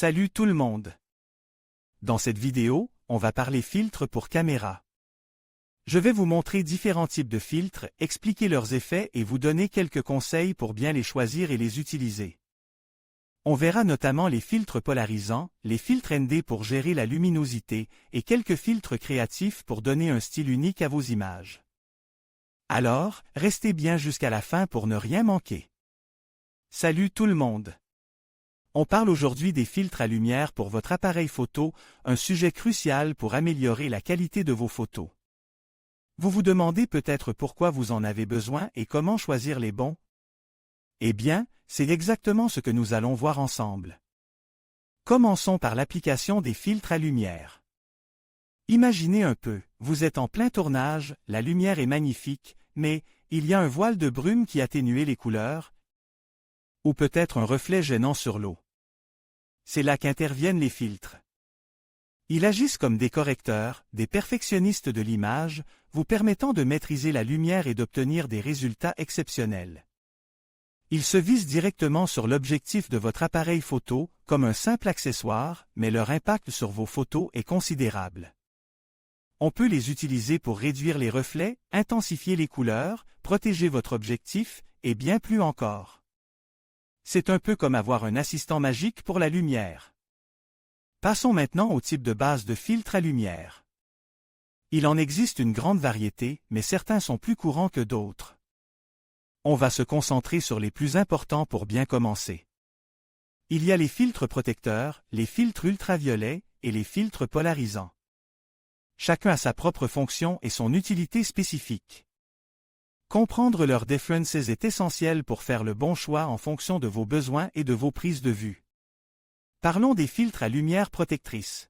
Salut tout le monde! Dans cette vidéo, on va parler filtres pour caméra. Je vais vous montrer différents types de filtres, expliquer leurs effets et vous donner quelques conseils pour bien les choisir et les utiliser. On verra notamment les filtres polarisants, les filtres ND pour gérer la luminosité et quelques filtres créatifs pour donner un style unique à vos images. Alors, restez bien jusqu'à la fin pour ne rien manquer. Salut tout le monde! On parle aujourd'hui des filtres à lumière pour votre appareil photo, un sujet crucial pour améliorer la qualité de vos photos. Vous vous demandez peut-être pourquoi vous en avez besoin et comment choisir les bons? Eh bien, c'est exactement ce que nous allons voir ensemble. Commençons par l'application des filtres à lumière. Imaginez un peu, vous êtes en plein tournage, la lumière est magnifique, mais il y a un voile de brume qui atténue les couleurs, ou peut-être un reflet gênant sur l'eau. C'est là qu'interviennent les filtres. Ils agissent comme des correcteurs, des perfectionnistes de l'image, vous permettant de maîtriser la lumière et d'obtenir des résultats exceptionnels. Ils se visent directement sur l'objectif de votre appareil photo, comme un simple accessoire, mais leur impact sur vos photos est considérable. On peut les utiliser pour réduire les reflets, intensifier les couleurs, protéger votre objectif, et bien plus encore. C'est un peu comme avoir un assistant magique pour la lumière. Passons maintenant au type de base de filtre à lumière. Il en existe une grande variété, mais certains sont plus courants que d'autres. On va se concentrer sur les plus importants pour bien commencer. Il y a les filtres protecteurs, les filtres ultraviolets et les filtres polarisants. Chacun a sa propre fonction et son utilité spécifique. Comprendre leurs différences est essentiel pour faire le bon choix en fonction de vos besoins et de vos prises de vue. Parlons des filtres à lumière protectrice.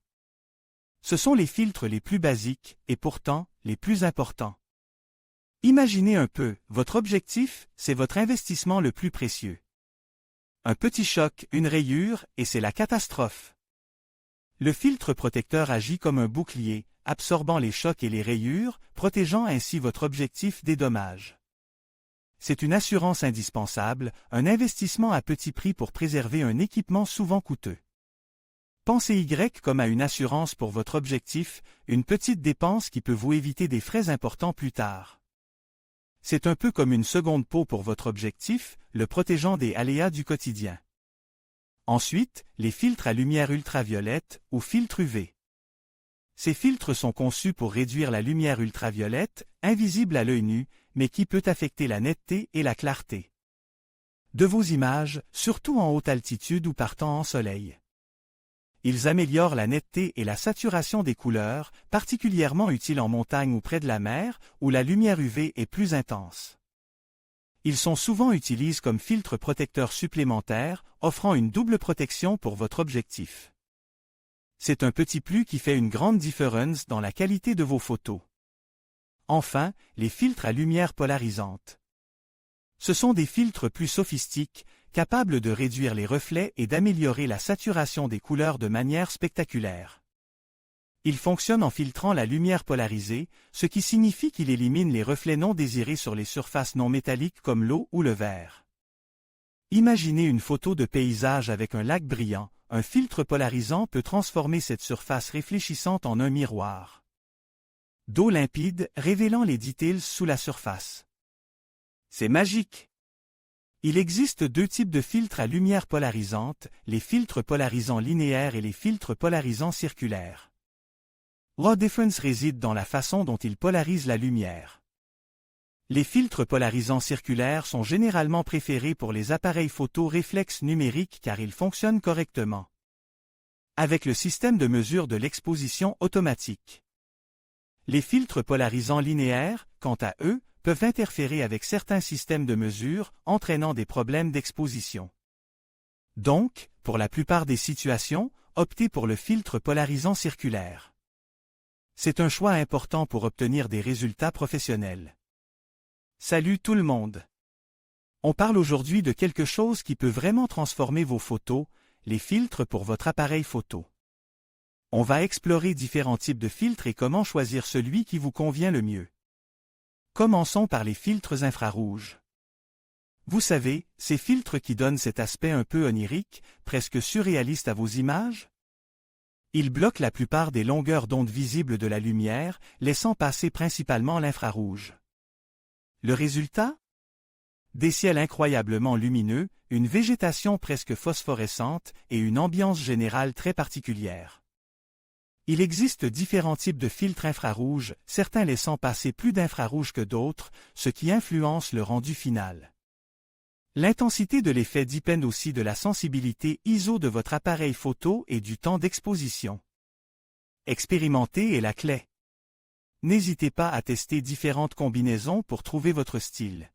Ce sont les filtres les plus basiques et pourtant les plus importants. Imaginez un peu, votre objectif, c'est votre investissement le plus précieux. Un petit choc, une rayure, et c'est la catastrophe. Le filtre protecteur agit comme un bouclier, absorbant les chocs et les rayures, protégeant ainsi votre objectif des dommages. C'est une assurance indispensable, un investissement à petit prix pour préserver un équipement souvent coûteux. Pensez Y comme à une assurance pour votre objectif, une petite dépense qui peut vous éviter des frais importants plus tard. C'est un peu comme une seconde peau pour votre objectif, le protégeant des aléas du quotidien. Ensuite, les filtres à lumière ultraviolette ou filtres UV. Ces filtres sont conçus pour réduire la lumière ultraviolette, invisible à l'œil nu, mais qui peut affecter la netteté et la clarté de vos images, surtout en haute altitude ou par temps en soleil. Ils améliorent la netteté et la saturation des couleurs, particulièrement utiles en montagne ou près de la mer, où la lumière UV est plus intense. Ils sont souvent utilisés comme filtres protecteurs supplémentaires, offrant une double protection pour votre objectif. C'est un petit plus qui fait une grande différence dans la qualité de vos photos. Enfin, les filtres à lumière polarisante. Ce sont des filtres plus sophistiques, capables de réduire les reflets et d'améliorer la saturation des couleurs de manière spectaculaire. Ils fonctionnent en filtrant la lumière polarisée, ce qui signifie qu'il élimine les reflets non désirés sur les surfaces non métalliques comme l'eau ou le verre. Imaginez une photo de paysage avec un lac brillant, un filtre polarisant peut transformer cette surface réfléchissante en un miroir d'eau limpide, révélant les details sous la surface. C'est magique! Il existe deux types de filtres à lumière polarisante, les filtres polarisants linéaires et les filtres polarisants circulaires. La différence réside dans la façon dont ils polarisent la lumière. Les filtres polarisants circulaires sont généralement préférés pour les appareils photo réflexes numériques car ils fonctionnent correctement avec le système de mesure de l'exposition automatique. Les filtres polarisants linéaires, quant à eux, peuvent interférer avec certains systèmes de mesure, entraînant des problèmes d'exposition. Donc, pour la plupart des situations, optez pour le filtre polarisant circulaire. C'est un choix important pour obtenir des résultats professionnels. Salut tout le monde! On parle aujourd'hui de quelque chose qui peut vraiment transformer vos photos, les filtres pour votre appareil photo. On va explorer différents types de filtres et comment choisir celui qui vous convient le mieux. Commençons par les filtres infrarouges. Vous savez, ces filtres qui donnent cet aspect un peu onirique, presque surréaliste à vos images? Ils bloquent la plupart des longueurs d'onde visibles de la lumière, laissant passer principalement l'infrarouge. Le résultat? Des ciels incroyablement lumineux, une végétation presque phosphorescente et une ambiance générale très particulière. Il existe différents types de filtres infrarouges, certains laissant passer plus d'infrarouge que d'autres, ce qui influence le rendu final. L'intensité de l'effet dépend aussi de la sensibilité ISO de votre appareil photo et du temps d'exposition. Expérimenter est la clé. N'hésitez pas à tester différentes combinaisons pour trouver votre style.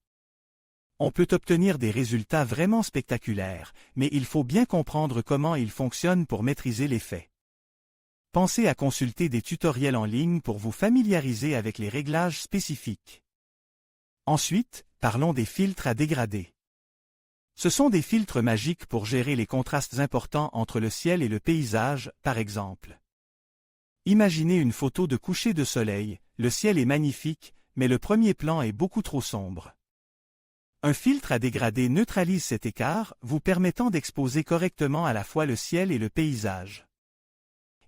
On peut obtenir des résultats vraiment spectaculaires, mais il faut bien comprendre comment ils fonctionnent pour maîtriser l'effet. Pensez à consulter des tutoriels en ligne pour vous familiariser avec les réglages spécifiques. Ensuite, parlons des filtres à dégrader. Ce sont des filtres magiques pour gérer les contrastes importants entre le ciel et le paysage, par exemple. Imaginez une photo de coucher de soleil, le ciel est magnifique, mais le premier plan est beaucoup trop sombre. Un filtre à dégrader neutralise cet écart, vous permettant d'exposer correctement à la fois le ciel et le paysage.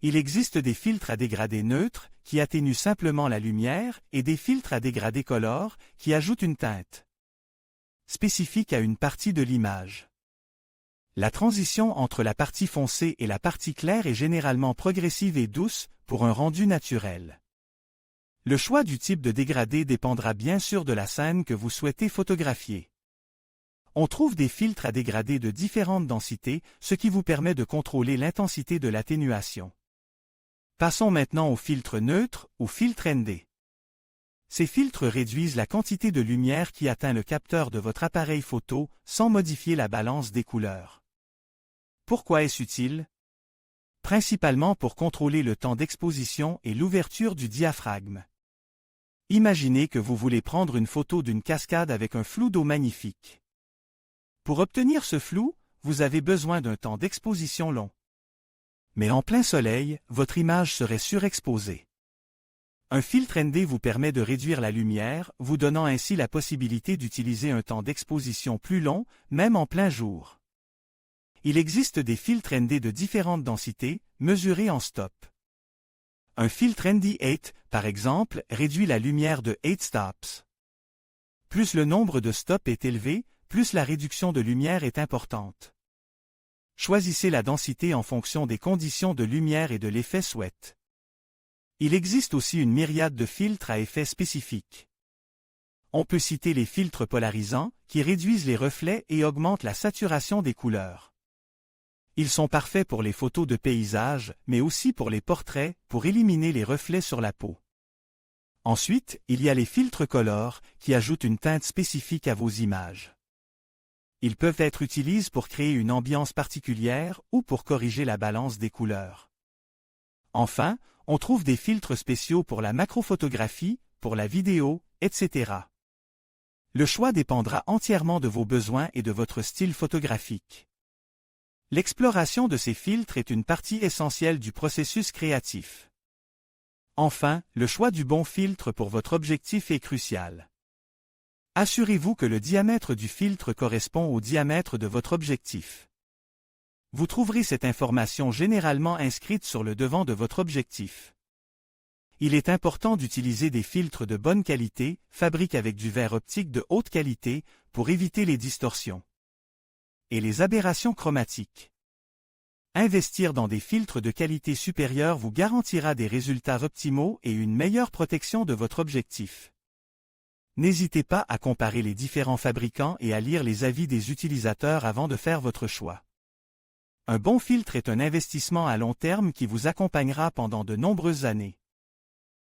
Il existe des filtres à dégrader neutres, qui atténuent simplement la lumière, et des filtres à dégrader color, qui ajoutent une teinte spécifique à une partie de l'image. La transition entre la partie foncée et la partie claire est généralement progressive et douce, pour un rendu naturel. Le choix du type de dégradé dépendra bien sûr de la scène que vous souhaitez photographier. On trouve des filtres à dégrader de différentes densités, ce qui vous permet de contrôler l'intensité de l'atténuation. Passons maintenant aux filtres neutres ou filtres ND. Ces filtres réduisent la quantité de lumière qui atteint le capteur de votre appareil photo sans modifier la balance des couleurs. Pourquoi est-ce utile? Principalement pour contrôler le temps d'exposition et l'ouverture du diaphragme. Imaginez que vous voulez prendre une photo d'une cascade avec un flou d'eau magnifique. Pour obtenir ce flou, vous avez besoin d'un temps d'exposition long. Mais en plein soleil, votre image serait surexposée. Un filtre ND vous permet de réduire la lumière, vous donnant ainsi la possibilité d'utiliser un temps d'exposition plus long, même en plein jour. Il existe des filtres ND de différentes densités, mesurés en stop. Un filtre ND8, par exemple, réduit la lumière de 8 stops. Plus le nombre de stops est élevé, plus la réduction de lumière est importante. Choisissez la densité en fonction des conditions de lumière et de l'effet souhaité. Il existe aussi une myriade de filtres à effets spécifiques. On peut citer les filtres polarisants, qui réduisent les reflets et augmentent la saturation des couleurs. Ils sont parfaits pour les photos de paysage, mais aussi pour les portraits, pour éliminer les reflets sur la peau. Ensuite, il y a les filtres color, qui ajoutent une teinte spécifique à vos images. Ils peuvent être utilisés pour créer une ambiance particulière ou pour corriger la balance des couleurs. Enfin, on trouve des filtres spéciaux pour la macrophotographie, pour la vidéo, etc. Le choix dépendra entièrement de vos besoins et de votre style photographique. L'exploration de ces filtres est une partie essentielle du processus créatif. Enfin, le choix du bon filtre pour votre objectif est crucial. Assurez-vous que le diamètre du filtre correspond au diamètre de votre objectif. Vous trouverez cette information généralement inscrite sur le devant de votre objectif. Il est important d'utiliser des filtres de bonne qualité, fabriqués avec du verre optique de haute qualité, pour éviter les distorsions et les aberrations chromatiques. Investir dans des filtres de qualité supérieure vous garantira des résultats optimaux et une meilleure protection de votre objectif. N'hésitez pas à comparer les différents fabricants et à lire les avis des utilisateurs avant de faire votre choix. Un bon filtre est un investissement à long terme qui vous accompagnera pendant de nombreuses années.